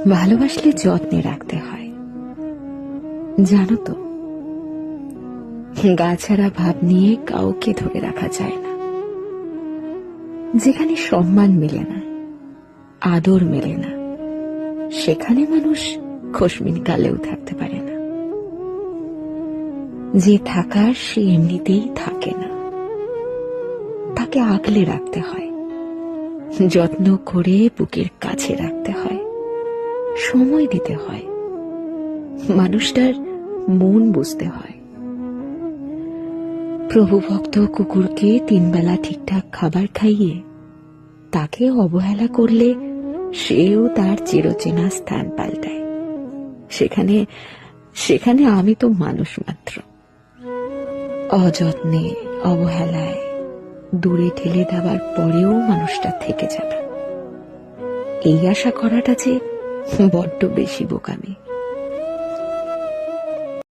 ভালোবাসলে যত্নে রাখতে হয়। জানো তো, গা ছাড়া ভাব নিয়ে কাউকে ধরে রাখা যায় না। যেখানে সম্মান মেলে না, আদর মেলে না, সেখানে মানুষ খোশমিন কালেও থাকতে পারে না। যে থাকার সে এমনিতেই থাকে না, তাকে আগলে রাখতে হয়, যত্ন করে বুকের কাছে রাখতে হয়, সময় দিতে হয়, মানুষটার মন বুঝতে হয়। প্রভুভক্ত কুকুরকে 3 বেলা ঠিকঠাক খাবার খাইয়ে তাকে অবহেলা করলে সেও তার চিরচেনা স্থান পাল্টায়। সেখানে সেখানে আমি তো মানুষ মাত্র। অযত্নে, অবহেলায় দূরে ঠেলে দেওয়ার পরেও মানুষটা থেকে যাবে, এই আশা করাটা যে বড্ড বেশি বোকামি।